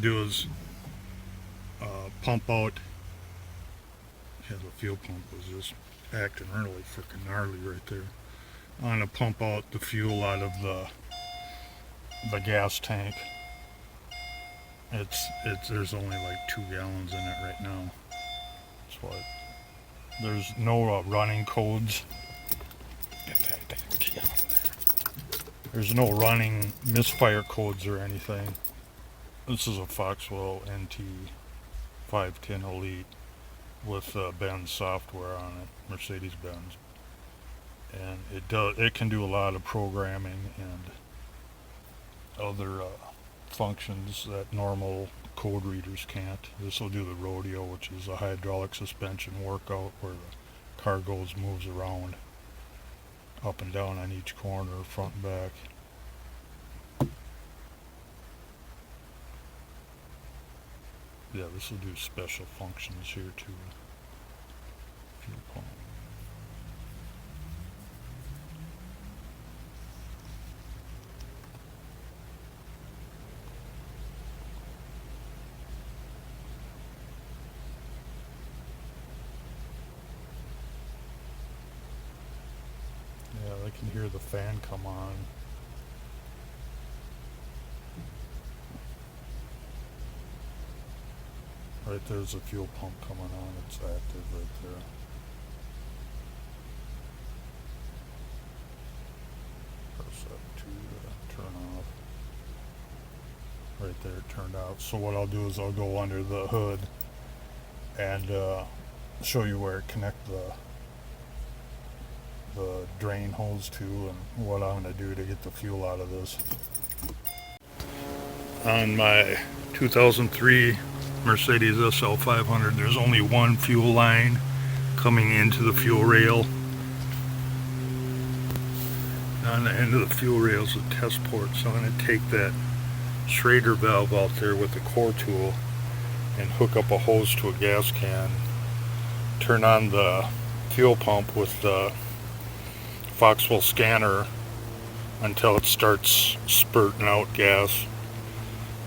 do is pump out. Yeah, the fuel pump was just acting really freaking gnarly right there. I'm gonna pump out the fuel out of the gas tank. It's there's only like 2 gallons in it right now. So there's no running codes. Get that damn key out of there. There's no running misfire codes or anything. This is a Foxwell NT 510 Elite with Benz software on it, Mercedes-Benz, and it can do a lot of programming and other functions that normal code readers can't. This will do the rodeo, which is a hydraulic suspension workout where the car moves around up and down on each corner, front and back. Yeah, this will do special functions here too. Fuel pump. Yeah, I can hear the fan come on. Right there's a fuel pump coming on. It's active right there. Press up to turn off. Right there, it turned out. So what I'll do is I'll go under the hood and show you where it connects the drain hose to and what I'm going to do to get the fuel out of this. On my 2003 Mercedes SL 500, there's only one fuel line coming into the fuel rail. On the end of the fuel rail is a test port, so I'm going to take that Schrader valve out there with the core tool and hook up a hose to a gas can, turn on the fuel pump with the Foxwell scanner until it starts spurting out gas.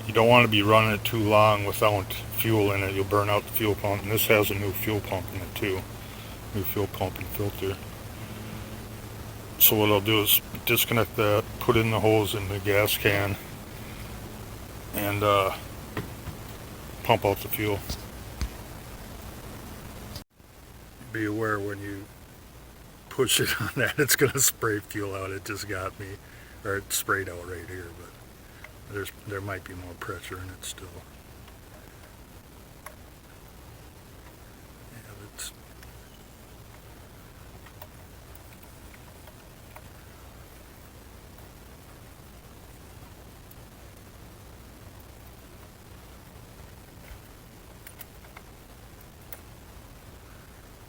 You don't want to be running it too long without fuel in it. You'll burn out the fuel pump, and this has a new fuel pump in it too. New fuel pump and filter. So what I'll do is disconnect that, put in the hose in the gas can, and pump out the fuel. Be aware when you push it on that, it's going to spray fuel out. It just got me, or it sprayed out right here, but there might be more pressure in it still. Yeah, that's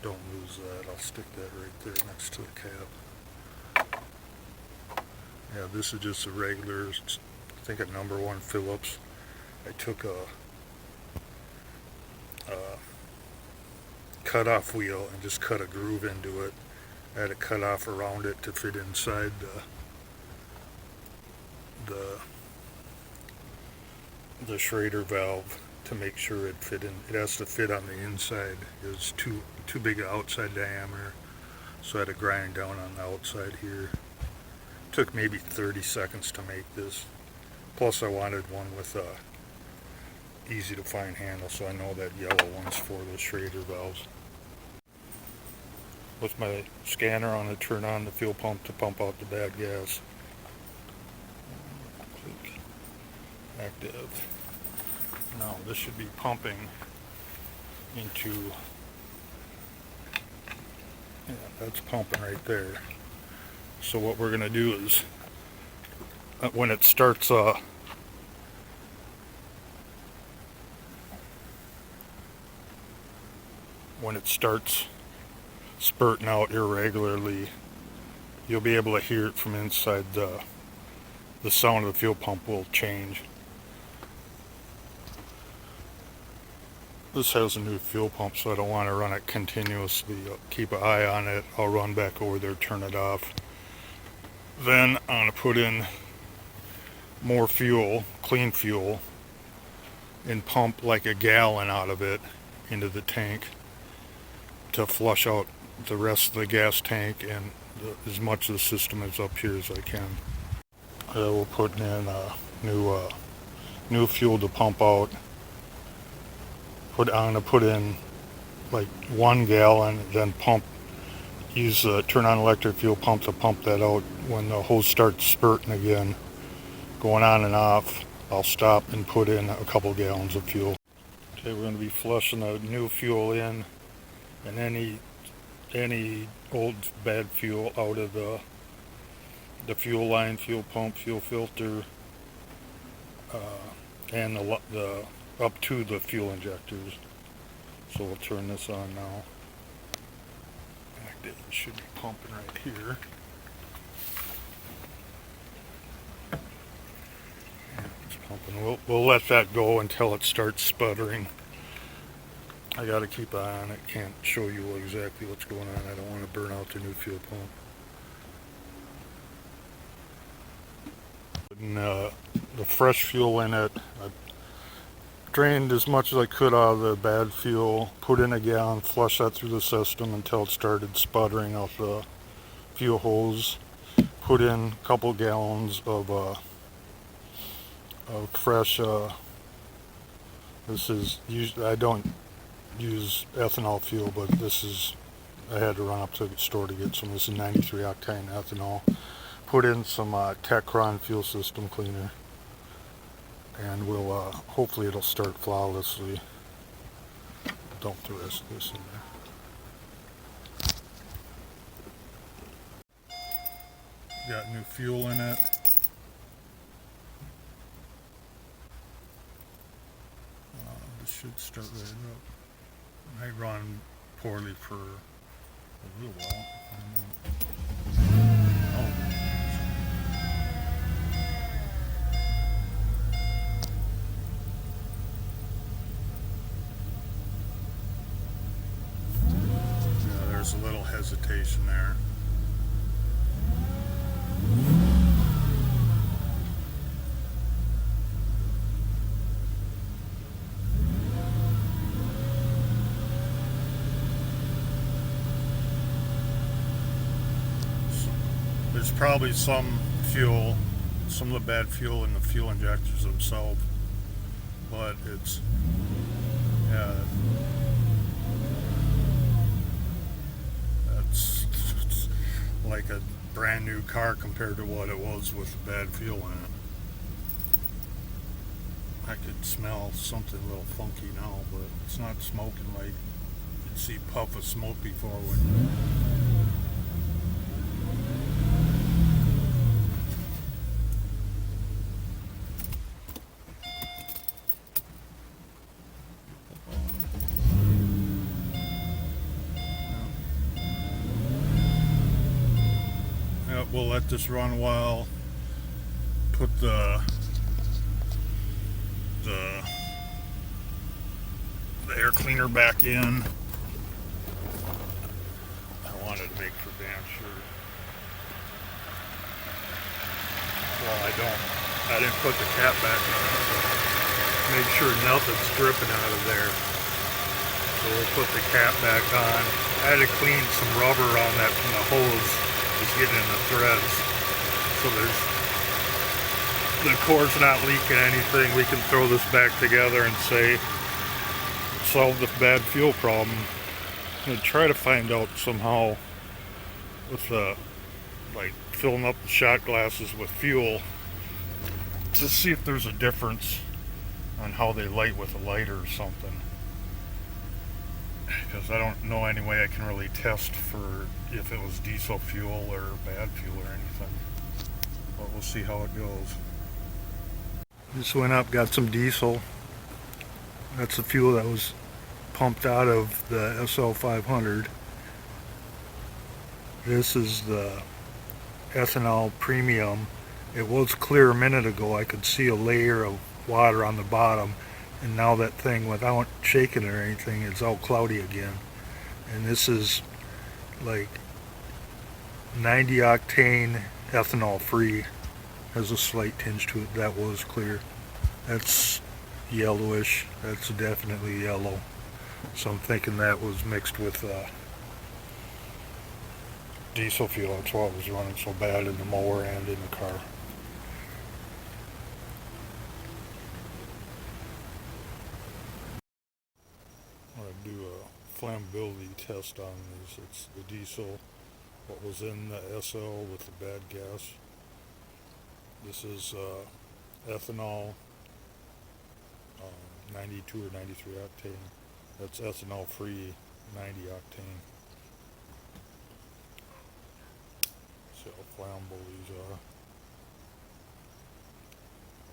don't lose that. I'll stick that right there next to the cap. Yeah, this is just a regular, I think a number 1 Phillips. I took a cut-off wheel and just cut a groove into it. I had a cut-off around it to fit inside the Schrader valve to make sure it fit in. It has to fit on the inside. It was too big an outside diameter, so I had to grind down on the outside here. Took maybe 30 seconds to make this. Plus I wanted one with a easy to find handle, so I know that yellow one's for the Schrader valves. With my scanner on it, turn on the fuel pump to pump out the bad gas. Click active. Now this should be pumping into, yeah, that's pumping right there. So what we're going to do is when it starts spurting out irregularly, you'll be able to hear it from inside. The sound of the fuel pump will change. This has a new fuel pump, so I don't want to run it continuously. I'll keep an eye on it. I'll run back over there, turn it off. Then I'm going to put in more fuel, clean fuel, and pump like a gallon out of it into the tank to flush out the rest of the gas tank and as much of the system as up here as I can. We're putting in new fuel to pump out. I'm gonna put in like 1 gallon, then turn on electric fuel pump to pump that out. When the hose starts spurting again, going on and off, I'll stop and put in a couple gallons of fuel. Okay, we're going to be flushing the new fuel in, and any old bad fuel out of the fuel line, fuel pump, fuel filter, and the up to the fuel injectors. So we'll turn this on now. It should be pumping right here. It's pumping. We'll let that go until it starts sputtering. I got to keep an eye on it. Can't show you exactly what's going on. I don't want to burn out the new fuel pump. Putting the fresh fuel in it. I drained as much as I could out of the bad fuel, put in a gallon, flush that through the system until it started sputtering out the fuel hose. Put in a couple gallons of fresh, this is, I don't use ethanol fuel, but I had to run up to the store to get some. This is 93 octane ethanol. Put in some Techron fuel system cleaner, and hopefully it'll start flawlessly. Dump the rest of this in there. Got new fuel in it. This should start right up. Might run poorly for a little while. I don't know. Oh. Yeah, there's a little hesitation there. There's probably some of the bad fuel in the fuel injectors themselves, but it's like a brand new car compared to what it was with bad fuel in it. I could smell something a little funky now, but it's not smoking like you'd see puff of smoke before when we'll let this run a while, put the air cleaner back in. I wanted to make for damn sure. Well, I didn't put the cap back on, so make sure nothing's dripping out of there. So we'll put the cap back on. I had to clean some rubber around that from the hose. It's getting in the threads, so the core's not leaking anything. We can throw this back together and say solve the bad fuel problem. I'm gonna try to find out somehow with like filling up the shot glasses with fuel to see if there's a difference on how they light with a lighter or something. Because I don't know any way I can really test for if it was diesel fuel or bad fuel or anything. But we'll see how it goes. This went up, got some diesel. That's the fuel that was pumped out of the SL500. This is the ethanol premium. It was clear a minute ago. I could see a layer of water on the bottom. And now that thing, without shaking it or anything, it's all cloudy again. And this is like 90 octane ethanol free. Has a slight tinge to it. That was clear. That's yellowish. That's definitely yellow. So I'm thinking that was mixed with diesel fuel. That's why it was running so bad in the mower and in the car. I'm going to do a flammability test on these. It's the diesel, what was in the SL with the bad gas. This is ethanol, 92 or 93 octane. That's ethanol free, 90 octane. See how flammable these are.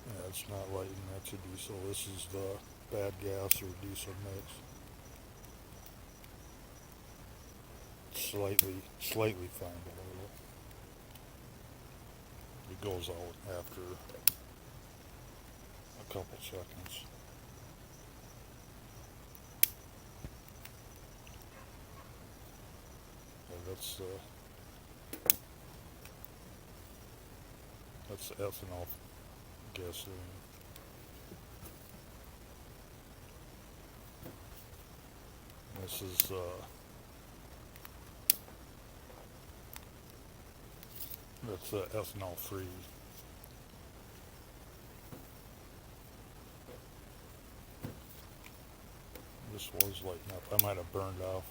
Yeah, it's not lighting, that's a diesel. This is the bad gas or diesel mix. Slightly flammable. It goes out after a couple seconds. Yeah, that's the ethanol gasoline. This is that's the ethanol free. This was lighting up. I might have burned off.